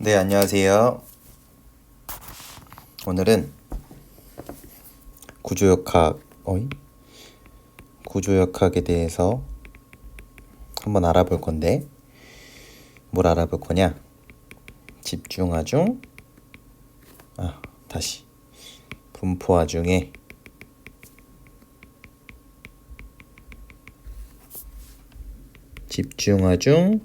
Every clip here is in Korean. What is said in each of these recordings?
네, 안녕하세요. 오늘은 구조역학에 대해서 한번 알아볼 건데, 뭘 알아볼 거냐? 집중하중, 분포하중에 집중하중,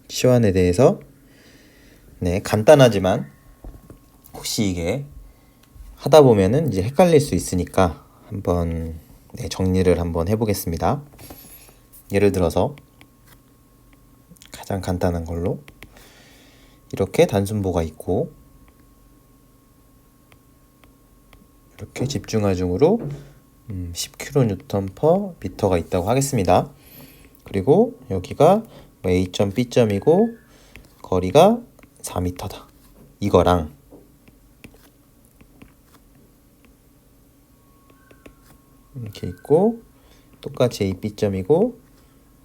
치환에 대해서 간단하지만 혹시 이게 하다 보면은 이제 헷갈릴 수 있으니까 한번 정리를 한번 해보겠습니다. 예를 들어서 가장 간단한 걸로 이렇게 단순보가 있고 이렇게 집중하중으로 10kN/m가 있다고 하겠습니다. 그리고 여기가 A점, B점이고 거리가 4m다. 이거랑 이렇게 있고 똑같이 A, B점이고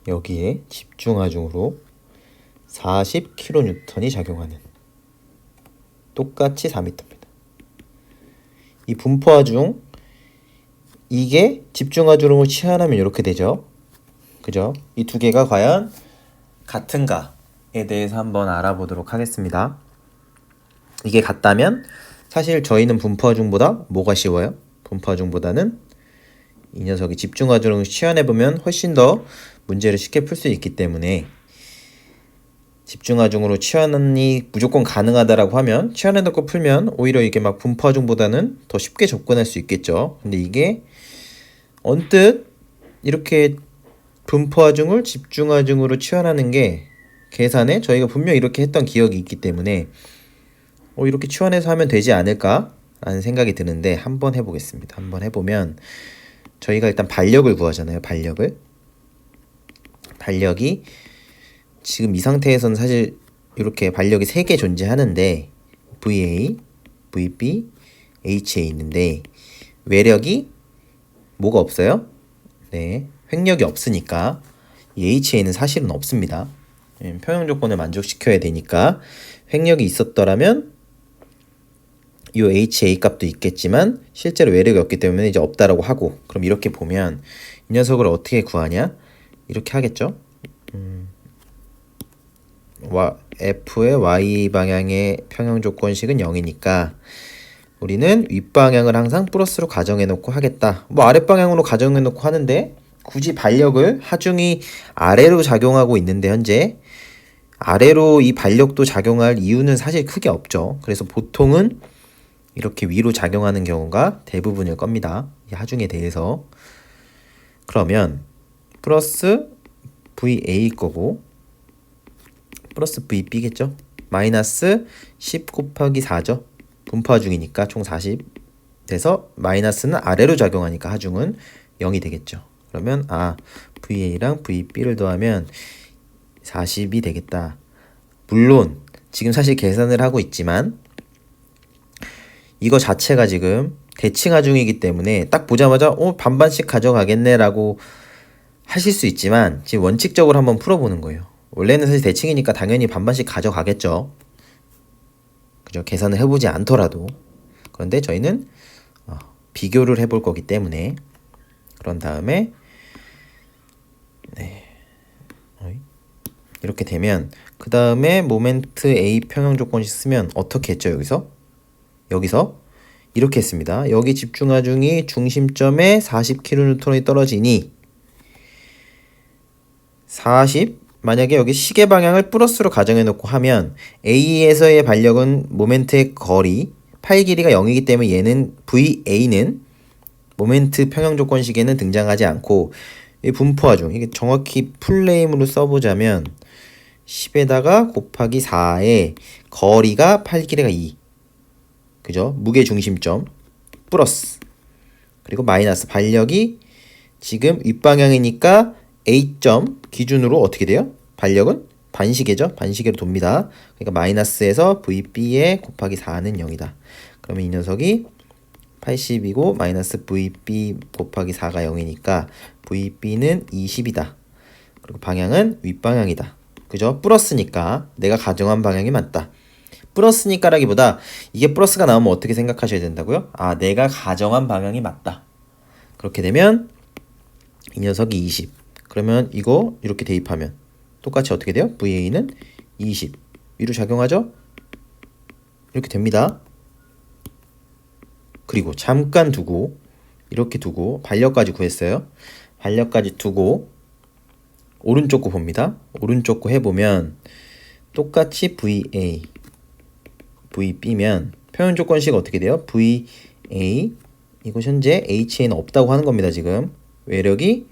여기에 집중하중으로 40kN이 작용하는 똑같이 4m입니다. 이 분포하중 이게 집중하중으로 치환하면 이렇게 되죠. 그죠? 이 두 개가 과연 같은가에 대해서 한번 알아보도록 하겠습니다. 이게 같다면 사실 저희는 분포하중보다 뭐가 쉬워요? 분포하중보다는 이 녀석이 집중하중을 치환해보면 훨씬 더 문제를 쉽게 풀 수 있기 때문에 집중하중으로 치환이 무조건 가능하다라고 하면 치환해놓고 풀면 오히려 이게 막 분포하중보다는 더 쉽게 접근할 수 있겠죠. 근데 이게 언뜻 이렇게 분포하중을 집중하중으로 치환하는 게 계산에 저희가 분명히 이렇게 했던 기억이 있기 때문에 이렇게 치환해서 하면 되지 않을까 라는 생각이 드는데 한번 해보겠습니다. 한번 해보면 저희가 일단 반력을 구하잖아요. 반력이 지금 이 상태에서는 사실 이렇게 반력이 3개 존재하는데 VA, VB, HA 있는데 외력이 뭐가 없어요? 네, 횡력이 없으니까 이 HA는 사실은 없습니다. 평형 조건을 만족시켜야 되니까 횡력이 있었더라면 이 HA 값도 있겠지만 실제로 외력이 없기 때문에 이제 없다라고 하고, 그럼 이렇게 보면 이 녀석을 어떻게 구하냐? 이렇게 하겠죠. F의 Y 방향의 평형 조건식은 0이니까 우리는 윗방향을 항상 플러스로 가정해 놓고 하겠다. 아랫방향으로 가정해 놓고 하는데 굳이 반력을 하중이 아래로 작용하고 있는데 현재 아래로 이 반력도 작용할 이유는 사실 크게 없죠. 그래서 보통은 이렇게 위로 작용하는 경우가 대부분일 겁니다. 이 하중에 대해서. 그러면 플러스 VA 거고 플러스 VB겠죠. 마이너스 10 곱하기 4죠. 분포하중이니까 총 40 돼서 마이너스는 아래로 작용하니까 하중은 0이 되겠죠. 그러면 VA랑 VB를 더하면 40이 되겠다. 물론 지금 사실 계산을 하고 있지만 이거 자체가 지금 대칭하중이기 때문에 딱 보자마자 반반씩 가져가겠네 라고 하실 수 있지만 지금 원칙적으로 한번 풀어보는 거예요. 원래는 사실 대칭이니까 당연히 반반씩 가져가겠죠. 그죠? 계산을 해보지 않더라도. 그런데 저희는 비교를 해볼 거기 때문에 그런 다음에 이렇게 되면 그 다음에 모멘트 A 평형 조건식 쓰면 어떻게 했죠? 여기서 이렇게 했습니다. 여기 집중하중이 중심점에 40kN이 떨어지니 40 만약에 여기 시계 방향을 플러스로 가정해 놓고 하면 A에서의 반력은 모멘트의 거리 8 길이가 0이기 때문에 얘는 VA는 모멘트 평형 조건식에는 등장하지 않고 이 분포하중 이게 정확히 풀네임으로 써보자면 10에다가 곱하기 4에 거리가 8 길이가 2 그죠? 무게 중심점 플러스 그리고 마이너스 반력이 지금 윗방향이니까 A점 기준으로 어떻게 돼요? 반력은 반시계죠? 반시계로 돕니다. 그러니까 마이너스에서 VB에 곱하기 4는 0이다. 그러면 이 녀석이 80이고 마이너스 VB 곱하기 4가 0이니까 VB는 20이다. 그리고 방향은 윗방향이다. 그죠? 플러스니까 내가 가정한 방향이 맞다. 플러스니까라기보다 이게 플러스가 나오면 어떻게 생각하셔야 된다고요? 아, 내가 가정한 방향이 맞다. 그렇게 되면 이 녀석이 20. 그러면 이거 이렇게 대입하면 똑같이 어떻게 돼요? VA는 20. 위로 작용하죠? 이렇게 됩니다. 그리고 잠깐 두고 이렇게 두고 반력까지 구했어요. 반력까지 두고 오른쪽 거 봅니다. 오른쪽 거 해보면 똑같이 VA, VB면 표현 조건식 어떻게 돼요? VA 이거 현재 HA는 없다고 하는 겁니다. 지금 외력이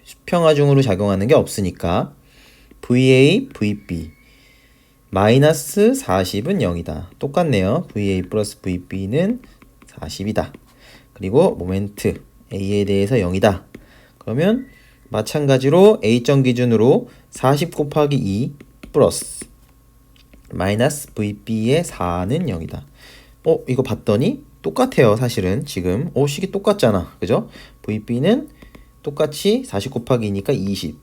수평하중으로 작용하는 게 없으니까 VA, VB 마이너스 40은 0이다. 똑같네요. VA 플러스 VB는 40이다. 그리고 모멘트 A에 대해서 0이다. 그러면 마찬가지로 A점 기준으로 40 곱하기 2 플러스 마이너스 VB의 4는 0이다. 이거 봤더니 똑같아요. 사실은 지금 식이 똑같잖아. 그죠? VB는 똑같이 40 곱하기 2니까 20.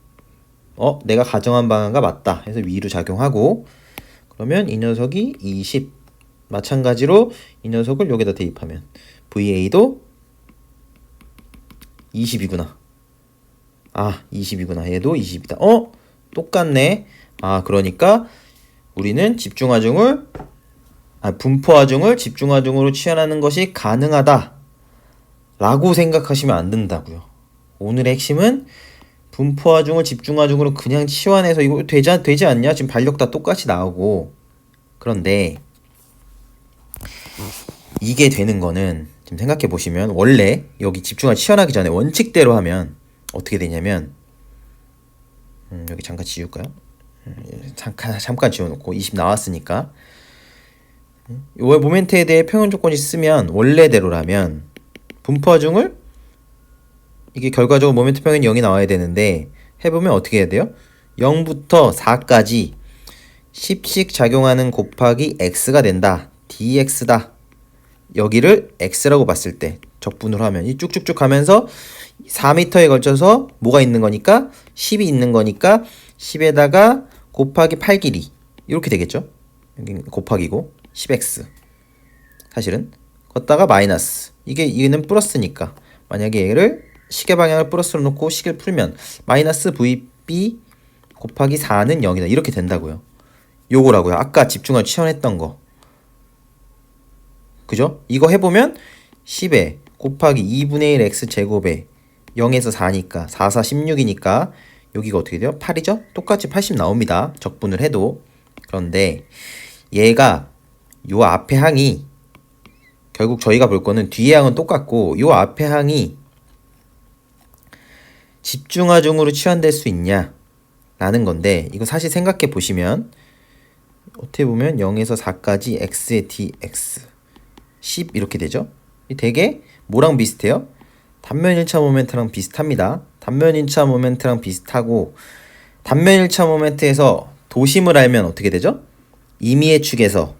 내가 가정한 방향과 맞다 해서 위로 작용하고 그러면 이 녀석이 20. 마찬가지로 이 녀석을 여기다 대입하면 VA도 20이구나. 20이구나. 얘도 20이다. 똑같네. 그러니까 우리는 분포하중을 집중하중으로 치환하는 것이 가능하다 라고 생각하시면 안 된다고요. 오늘의 핵심은 분포하중을 집중하중으로 그냥 치환해서 이거 되지 않냐? 지금 반력 다 똑같이 나오고. 그런데 이게 되는 거는 지금 생각해 보시면 원래 여기 집중을 치환하기 전에 원칙대로 하면 어떻게 되냐면 여기 잠깐 지울까요? 잠깐 지워놓고 20 나왔으니까 요 모멘트에 대해 평형 조건이 쓰면 원래대로라면 분포하중을 이게 결과적으로 모멘트 평형이 0이 나와야 되는데 해보면 어떻게 해야 돼요? 0부터 4까지 10씩 작용하는 곱하기 x가 된다. dx다. 여기를 x라고 봤을 때 적분으로 하면 이 쭉쭉쭉 가면서 4m에 걸쳐서 뭐가 있는 거니까 10이 있는 거니까 10에다가 곱하기 8 길이 이렇게 되겠죠. 여기 곱하기고 10x 사실은 걷다가 마이너스 이게는 플러스니까 만약에 얘를 시계 방향을 플러스로 놓고 식을 풀면 마이너스 VB 곱하기 4는 0이다 이렇게 된다고요. 요거라고요. 아까 집중을 치환했던 거 그죠? 이거 해보면 10에 곱하기 2분의 1 x제곱에 0에서 4니까 4, 4, 16이니까 여기가 어떻게 돼요? 8이죠? 똑같이 80 나옵니다. 적분을 해도. 그런데 얘가 요 앞에 항이 결국 저희가 볼 거는 뒤에 항은 똑같고 요 앞에 항이 집중하중으로 치환될 수 있냐 라는 건데 이거 사실 생각해 보시면 어떻게 보면 0에서 4까지 x의 dx 10 이렇게 되죠. 되게 뭐랑 비슷해요? 단면 1차 모멘트랑 비슷합니다. 단면 1차 모멘트랑 비슷하고 단면 1차 모멘트에서 도심을 알면 어떻게 되죠? 임의의 축에서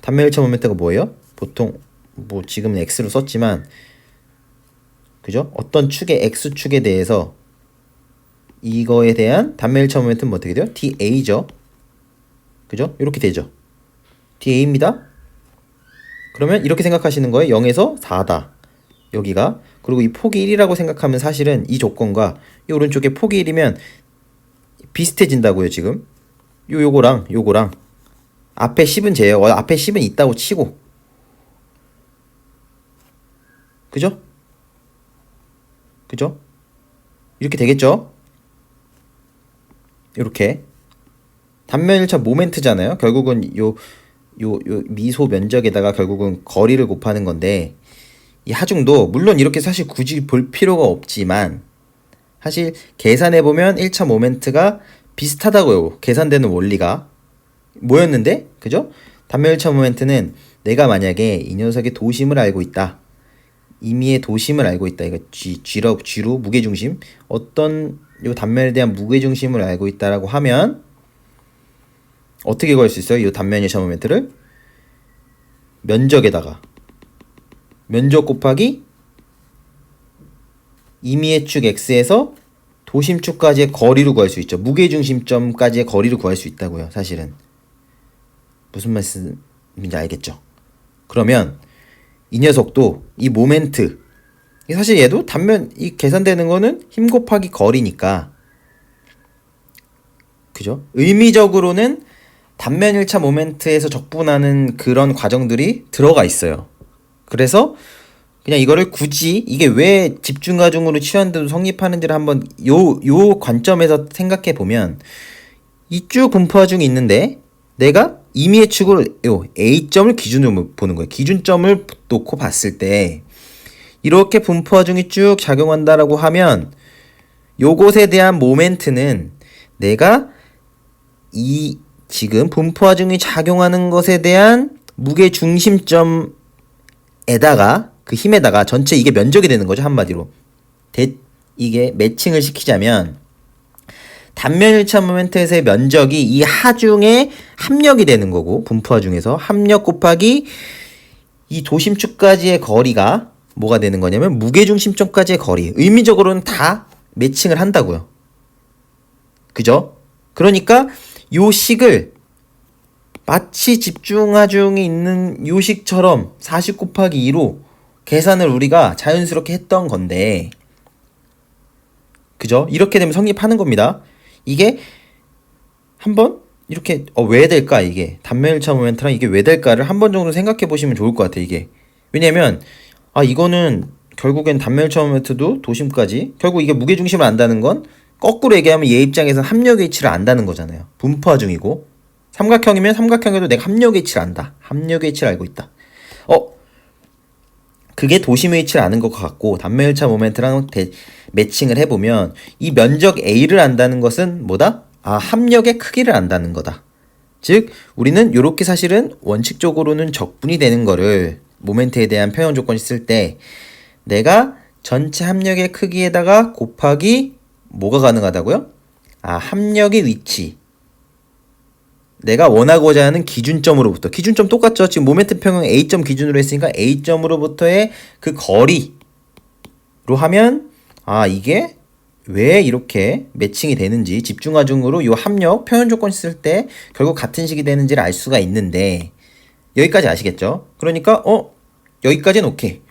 단면 1차 모멘트가 뭐예요? 보통 뭐 지금은 x로 썼지만 그죠? 어떤 축의 x축에 대해서 이거에 대한 단면 1차 모멘트는 뭐 어떻게 돼요? da죠. 그죠? 이렇게 되죠. da입니다. 그러면 이렇게 생각하시는 거예요. 0에서 4다. 여기가. 그리고 이 폭이 1이라고 생각하면 사실은 이 조건과 이 오른쪽에 폭이 1이면 비슷해진다고요. 지금. 요거랑 앞에 10은 제요. 앞에 10은 있다고 치고. 그죠? 이렇게 되겠죠? 이렇게. 단면 1차 모멘트잖아요. 결국은 요 미소 면적에다가 결국은 거리를 곱하는 건데 이 하중도 물론 이렇게 사실 굳이 볼 필요가 없지만 사실 계산해보면 1차 모멘트가 비슷하다고요. 계산되는 원리가 뭐였는데? 그죠? 단면 1차 모멘트는 내가 만약에 이 녀석의 도심을 알고 있다. 임의의 도심을 알고 있다. 이거 G로 무게중심 어떤 요 단면에 대한 무게중심을 알고 있다라고 하면 어떻게 구할 수 있어요? 이 단면 1차 모멘트를 면적에다가 면적 곱하기 임의의 축 x에서 도심축까지의 거리를 구할 수 있죠. 무게중심점까지의 거리를 구할 수 있다고요. 사실은. 무슨 말씀인지 알겠죠? 그러면 이 녀석도 이 모멘트, 사실 얘도 단면 이 계산되는 거는 힘 곱하기 거리니까, 그죠? 의미적으로는 단면 1차 모멘트에서 적분하는 그런 과정들이 들어가 있어요. 그래서 그냥 이거를 굳이 이게 왜 집중과중으로 치환돼도 성립하는지를 한번 요 관점에서 생각해 보면, 이 쭉 분포화중이 있는데 내가 임의의 축으로 요 A점을 기준으로 보는 거예요. 기준점을 놓고 봤을 때 이렇게 분포화중이 쭉 작용한다라고 하면 요것에 대한 모멘트는 내가 이 지금 분포화중이 작용하는 것에 대한 무게 중심점에다가 그 힘에다가 전체 이게 면적이 되는 거죠. 한마디로 이게 매칭을 시키자면 단면 1차 모멘트에서의 면적이 이 하중의 합력이 되는 거고, 분포화중에서 합력 곱하기 이 도심축까지의 거리가 뭐가 되는 거냐면 무게중심점까지의 거리. 의미적으로는 다 매칭을 한다고요. 그죠? 그러니까 요 식을 마치 집중하중이 있는 요 식처럼 40 곱하기 2로 계산을 우리가 자연스럽게 했던 건데, 그죠? 이렇게 되면 성립하는 겁니다. 이게 한번 이렇게 왜 될까, 이게 단면 1차 모멘트랑 이게 왜 될까를 한 번 정도 생각해 보시면 좋을 것 같아요. 이게 왜냐면 이거는 결국엔 단면 1차 모멘트도 도심까지, 결국 이게 무게중심을 안다는 건 거꾸로 얘기하면 얘 입장에서는 합력의 위치를 안다는 거잖아요. 분포화중이고, 삼각형이면 삼각형에도 내가 합력의 위치를 안다. 합력의 위치를 알고 있다. 그게 도심의 위치를 아는 것 같고, 단면 1차 모멘트랑 매칭을 해보면 이 면적 A를 안다는 것은 뭐다? 합력의 크기를 안다는 거다. 즉 우리는 이렇게 사실은 원칙적으로는 적분이 되는 거를 모멘트에 대한 평형 조건을 쓸 때 내가 전체 합력의 크기에다가 곱하기 뭐가 가능하다고요? 합력의 위치, 내가 원하고자 하는 기준점으로부터, 기준점 똑같죠? 지금 모멘트 평형 A점 기준으로 했으니까 A점으로부터의 그 거리로 하면 이게 왜 이렇게 매칭이 되는지, 집중하중으로 요 합력 평형 조건 쓸 때 결국 같은 식이 되는지를 알 수가 있는데, 여기까지 아시겠죠? 그러니까 여기까지는 오케이.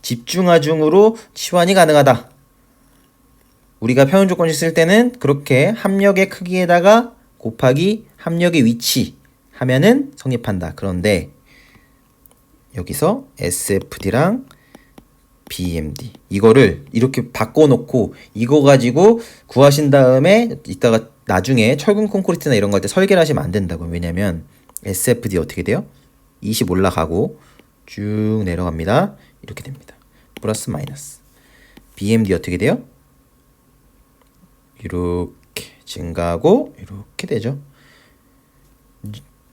집중하중으로 치환이 가능하다. 우리가 평형 조건을 쓸 때는 그렇게 합력의 크기에다가 곱하기 합력의 위치 하면은 성립한다. 그런데 여기서 SFD랑 BMD 이거를 이렇게 바꿔놓고 이거 가지고 구하신 다음에 이따가 나중에 철근 콘크리트나 이런 거 할 때 설계를 하시면 안 된다고요. 왜냐면 SFD 어떻게 돼요? 20 올라가고 쭉 내려갑니다. 이렇게 됩니다. 플러스 마이너스. BMD 어떻게 돼요? 이렇게 증가하고 이렇게 되죠.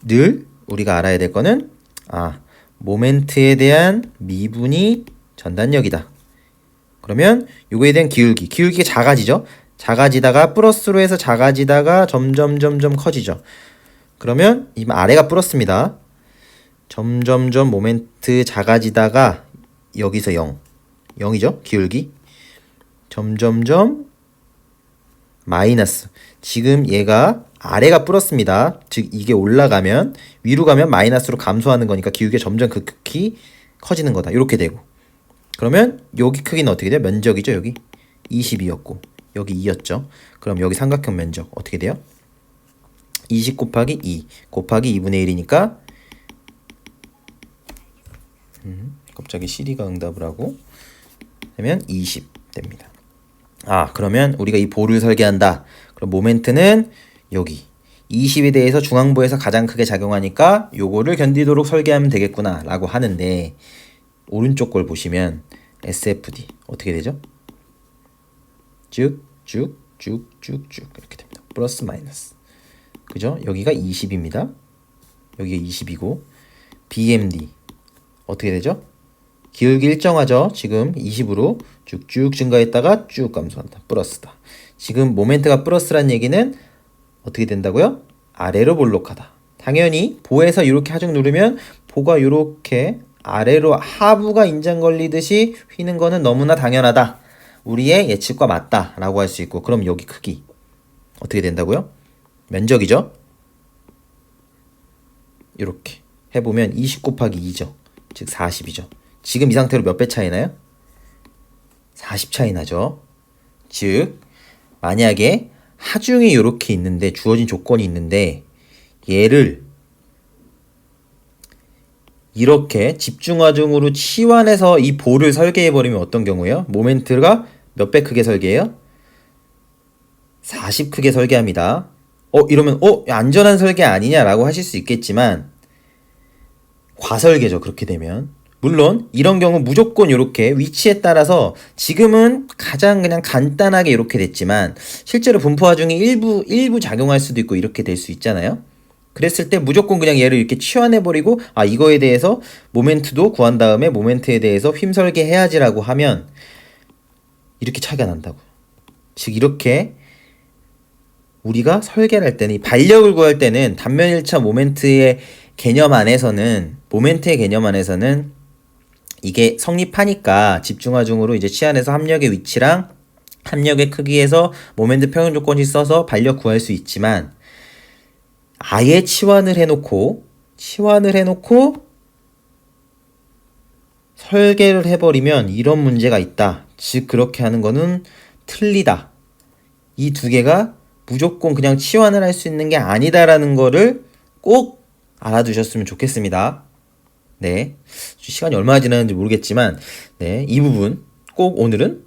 늘 우리가 알아야 될 거는 모멘트에 대한 미분이 전단력이다. 그러면 요거에 대한 기울기가 작아지죠. 작아지다가 플러스로 해서 작아지다가 점점 커지죠. 그러면 이 아래가 플러스입니다. 점점 모멘트 작아지다가 여기서 0이죠. 기울기. 점점 마이너스. 지금 얘가 아래가 플러스입니다. 즉 이게 올라가면 위로 가면 마이너스로 감소하는 거니까 기울기가 점점 극히 커지는 거다. 이렇게 되고. 그러면 여기 크기는 어떻게 돼요? 면적이죠. 여기 22였고 여기 2였죠. 그럼 여기 삼각형 면적 어떻게 돼요? 20 곱하기 2 곱하기 2분의 1이니까 갑자기 시리가 응답을 하고 되면 20 됩니다. 그러면 우리가 이 볼을 설계한다. 그럼 모멘트는 여기 20에 대해서 중앙부에서 가장 크게 작용하니까 요거를 견디도록 설계하면 되겠구나 라고 하는데, 오른쪽 걸 보시면 SFD 어떻게 되죠? 쭉 이렇게 됩니다. 플러스 마이너스. 그죠? 여기가 20입니다. 여기가 20이고 BMD 어떻게 되죠? 기울기 일정하죠? 지금 20으로 쭉쭉 증가했다가 쭉 감소한다. 플러스다. 지금 모멘트가 플러스란 얘기는 어떻게 된다고요? 아래로 볼록하다. 당연히 보에서 이렇게 하중 누르면 보가 이렇게 아래로 하부가 인장 걸리듯이 휘는 거는 너무나 당연하다. 우리의 예측과 맞다라고 할 수 있고, 그럼 여기 크기 어떻게 된다고요? 면적이죠? 이렇게 해보면 20 곱하기 2죠. 즉 40이죠. 지금 이 상태로 몇 배 차이 나요? 40 차이 나죠. 즉 만약에 하중이 이렇게 있는데, 주어진 조건이 있는데 얘를 이렇게 집중하중으로 치환해서 이 볼을 설계해버리면 어떤 경우예요? 모멘트가 몇 배 크게 설계해요? 40 크게 설계합니다. 이러면 안전한 설계 아니냐라고 하실 수 있겠지만 과설계죠. 그렇게 되면. 물론 이런 경우 무조건 이렇게 위치에 따라서 지금은 가장 그냥 간단하게 이렇게 됐지만 실제로 분포 하중이 일부 작용할 수도 있고 이렇게 될 수 있잖아요. 그랬을 때 무조건 그냥 얘를 이렇게 치환해버리고 이거에 대해서 모멘트도 구한 다음에 모멘트에 대해서 휘설계 해야지라고 하면 이렇게 차이가 난다고. 즉 이렇게 우리가 설계를 할 때는, 이 반력을 구할 때는 단면 1차 모멘트의 개념 안에서는 이게 성립하니까 집중하중으로 이제 치환해서 합력의 위치랑 합력의 크기에서 모멘트 평형 조건씩 써서 반력 구할 수 있지만, 아예 치환을 해놓고 설계를 해버리면 이런 문제가 있다. 즉 그렇게 하는 거는 틀리다. 이 두 개가 무조건 그냥 치환을 할 수 있는 게 아니다라는 거를 꼭 알아두셨으면 좋겠습니다. 네, 시간이 얼마나 지났는지 모르겠지만 이 부분 꼭 오늘은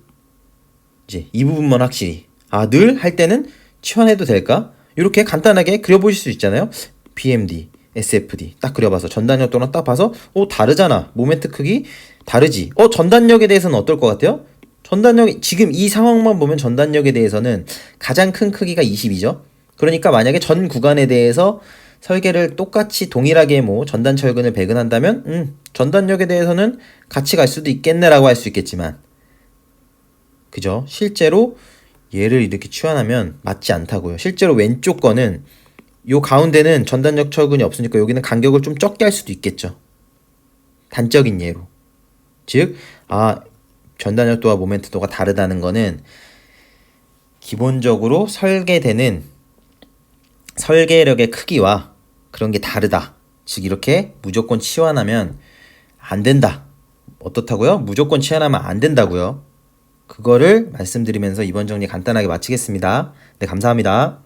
이제 이 부분만 확실히 늘 할 때는 치환해도 될까? 이렇게 간단하게 그려보실 수 있잖아요. BMD, SFD 딱 그려봐서 전단력 또는 딱 봐서 다르잖아. 모멘트 크기 다르지. 전단력에 대해서는 어떨 것 같아요? 전단력이 지금 이 상황만 보면 전단력에 대해서는 가장 큰 크기가 20이죠. 그러니까 만약에 전 구간에 대해서 설계를 똑같이 동일하게 전단 철근을 배근한다면 전단력에 대해서는 같이 갈 수도 있겠네라고 할 수 있겠지만, 그죠? 실제로 얘를 이렇게 치환하면 맞지 않다고요. 실제로 왼쪽 거는 요 가운데는 전단력 철근이 없으니까 여기는 간격을 좀 적게 할 수도 있겠죠. 단적인 예로. 즉 전단력도와 모멘트도가 다르다는 거는 기본적으로 설계되는 설계력의 크기와 그런 게 다르다. 즉 이렇게 무조건 치환하면 안 된다. 어떻다고요? 무조건 치환하면 안 된다고요. 그거를 말씀드리면서 이번 정리 간단하게 마치겠습니다. 네, 감사합니다.